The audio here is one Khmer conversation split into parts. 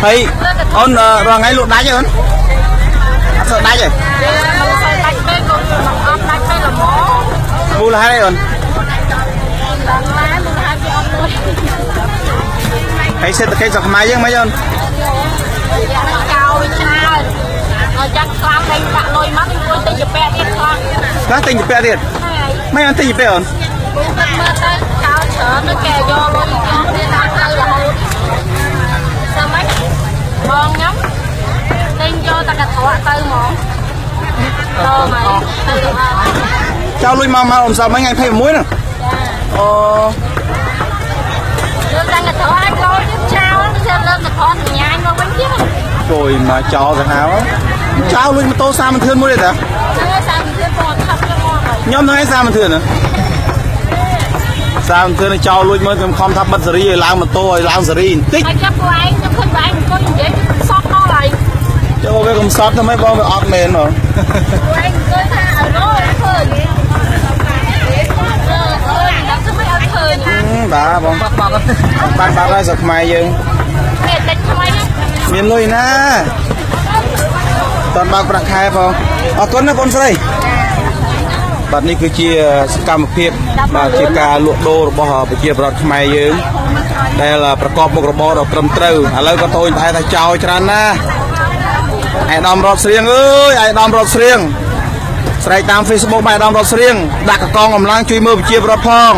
thấy ôn rồi ngay luôn đá chứ ôn sợ đá chứ mua là hai đây ôn thấy sẽ cái giọt máy chứ mấy ôn nó tinh bẹ điện mấy anh tinh bẹ ôn ngon lắm lên cho ta cả thọ tư món chào lui mau mau làm sao mấy ngày thấy muối nè rồi mà cho cái nào chào lui mà tô sao mình thương muối đây hả nhóm nó hay sao mình thương nữa sao mình thương cho lui mới không thắp bật rồi làm mà tôi làm rồi tích cho cái công sót nó mấy bom về ọt mền rồi bà bom bạn bà ra giật mày dương miền nuôi nè toàn bạc bạc khai không con nó con đây bạnนี้คือchia cam phiệp và chia cà luộc đôរបស់ប្រជាប្រដ្ឋខ្មែរយើងដែលប្រកបមុខរបរដ៏ត្រឹមត្រូវឥឡូវក៏តូចតែថាចោលច្រើនណាអាយដាមរត់ស្រៀងអើយអាយដាមរត់ស្រៀងស្រែកតាម Facebook អាយដាមរត់ស្រៀងដាក់កកងកម្លាំងជួយមើលប្រជាប្រដ្ឋផង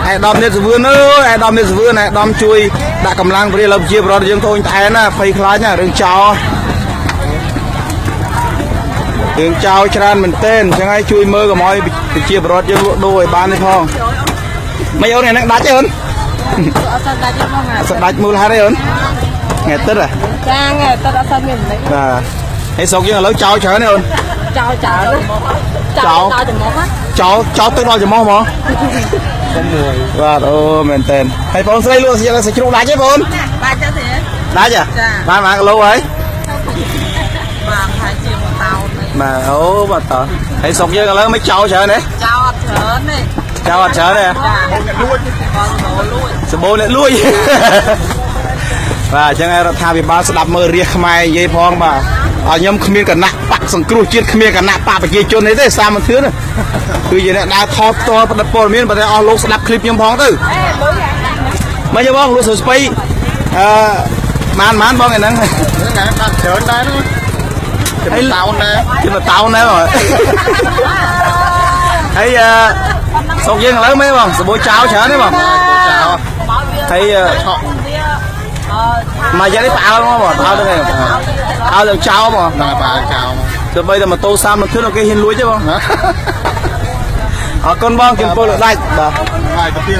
អាយដាមនេះសវឿនអើយអាយដាមនេះសវឿនអាយដាមជួយដាក់កម្លាំងព្រាលើប្រជាប្រដ្ឋយើងតូចតែណាភ័យខ្លាចណារឿងចោលរឿងចោលច្រើនមែនទែនចឹងហើយជួយមើលកុំឲ្យប្រជាប្រដ្ឋយើងលក់ដូរឲ្យបានទេផងមិនអូនហ្នឹងដាច់ទេអូនអត់ដាច់ទេបងអត់ដាច់មូលហេតុទេអូនថ្ងៃទឹកចាថ្ងៃទឹកអត់សូវមានមិនបាទហើយស្រុកយើងឥឡូវចោលច្រើនទេអូនចោលច្រើនចោលដល់ចំហចោលទឹកដល់ចំហហ្មងបាទអូមែនទែនហើយបងស្រីលក់សាច់ជ្រូកដាច់ទេបងដាច់ទេដាច់ចាបាន1គីឡូហើយបាទហើយជា1តោនបាទអូបាទតើហើយស្រុកយើងឥឡូវមិនចោលច្រើនទេចោលអត់ច្រើនទេចោលអត់ច្រើនទេលួចសបោអ្នកលួចបាទអញ្ចឹងរដ្ឋាភិបាលស្ដាប់មើលរាជខ្មែរនិយាយផងបាទឲ្យខ្ញុំគ្មានគណៈបកសង្គ្រោះជាតិគ្មានគណៈបកប្រជាជននេះទេសាមញ្ញធឿនគឺជាអ្នកដើរថតផ្ទាល់ផ្ដិតព័ត៌មានបើតែអស់លោកស្ដាប់ឃ្លីបខ្ញុំផងទៅមកយកបងលក់ស្ពៃបានបងឯហ្នឹងបានច្រើនដែរហ្នឹងតោនដែរជាតោនដែរបងហើយស្រុកយើងឥឡូវមែនបងសបួចោច្រើនទេបងចោហើយឆក់មកយ៉ាងនេះផ្អើលមកបងផ្អើលទៅឯងផ្អើលទៅចោបងដល់ផ្អើលចោទៅបីតែម៉ូតូ30មិនធឿនគេហ៊ានលួចទេបងអរគុណបងជំពលដាច់បាទហើយទៅទៀង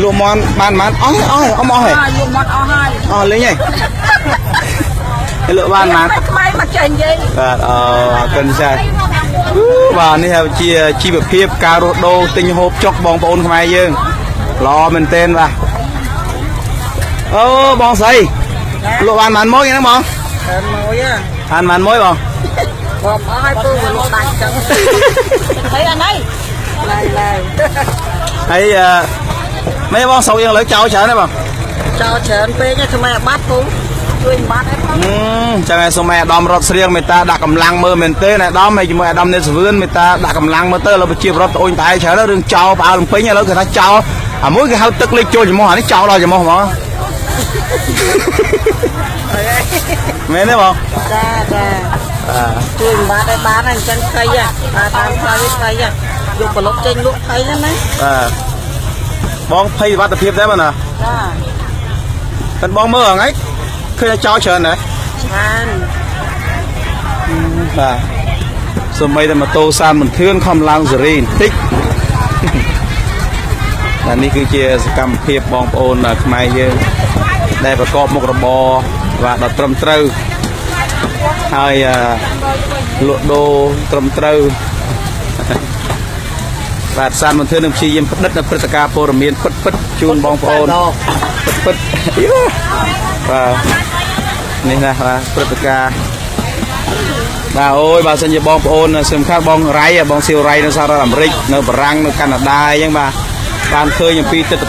លក់មន់បានអស់អស់ហើយលក់មន់អស់ហើយអស់លេងហើយលក់បានបានថ្មីមកចេញយីបាទអរគុណចា៎បាទនេះជាជីវភាពការរស់ដូរទិញហូបចុកបងប្អូនខ្មែរយើងល្អមែនទែនបាទអូបងស្រីលក់បានមួយហ្នឹងបងបានមួយបងបងអស់ហើយពូលក់ដាច់ចឹងហើយអានេះឡើយហើយmấyបងស្រុកយើងឥឡូវចោលច្រើនទេបងចោលច្រើនពេកថ្មីបាត់ពូជួយបាត់ហើយផងចឹងឯងសូមអាដាមរត់ស្រៀងមេតាដាក់កម្លាំងមើលមែនទេអាដាមហើយជាមួយអាដាមនេះសវឿនមេតាដាក់កម្លាំងមើលទៅឥឡូវប្រជាប្រដ្ឋត្អូញត្អែច្រើនរឿងចោលផ្អើលពេញឥឡូវគេថាចោលអាមួយគេហៅទឹកលេខចូលច្រមុះអានេះចោលដល់ច្រមុះហ្មងមែនទេបងចាជួយបាត់ហើយបានហើយអញ្ចឹងស្អីតាមផ្លូវស្អីយកប្រឡប់ចេញលក់ស្អីហ្នឹងណាបងភ័យវត្តភាពដែរបងណាចាតែបងមើលហ្នឹងឯងឃើញចោលច្រើនណាស់ច្រើនបាទសូម្បីតែម៉ូតូសានមិនធឿនខំឡើងសេរីបន្តិចតែនេះគឺជាសកម្មភាពបងប្អូនខ្មែរយើងដែលប្រកបមុខរបរបាទដល់ត្រឹមត្រូវហើយលក់ដូរត្រឹមត្រូវបាទសានមន្ទិលនឹងព្យាយាមផ្ដិតនៅព្រឹត្តិការណ៍ព័ត៌មានពិតជូនបងប្អូនពិតបាទនេះណាបាទព្រឹត្តិការណ៍បាទអូយបើសិនជាបងប្អូនសំខាន់បងរ៉ៃបងស៊ីវរ៉ៃនៅសហរដ្ឋអាមេរិកនៅបារាំងនៅកាណាដាអញ្ចឹងបាទបានឃើញអំពីទស្សនវិជ្ជា